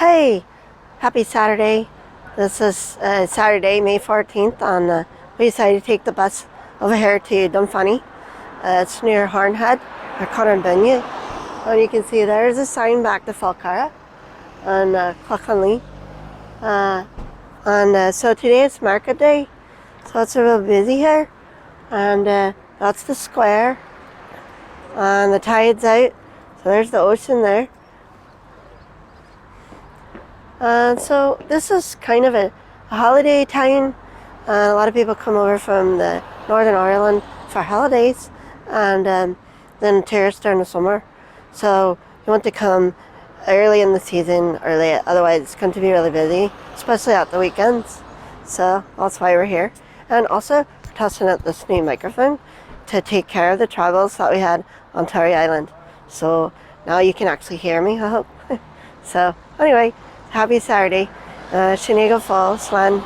Hey, happy Saturday. This is Saturday, May 14th, and we decided to take the bus over here to Dunfanaghy. It's near Hornhead, or Dunfanaghy. And you can see there's a sign back to Falcara and Clockanlee. So today is market day, so it's a real busy here. And that's the square, and the tide's out, so there's the ocean there. And so this is kind of a holiday town. A lot of people come over from the Northern Ireland for holidays, and then tourists during the summer. So you want to come early in the season or late, otherwise it's going to be really busy, especially at the weekends. So that's why we're here. And also we're testing out this new microphone to take care of the troubles that we had on Tory Island. So now you can actually hear me, I hope. So anyway, happy Saturday. Donegal Falls, Slan.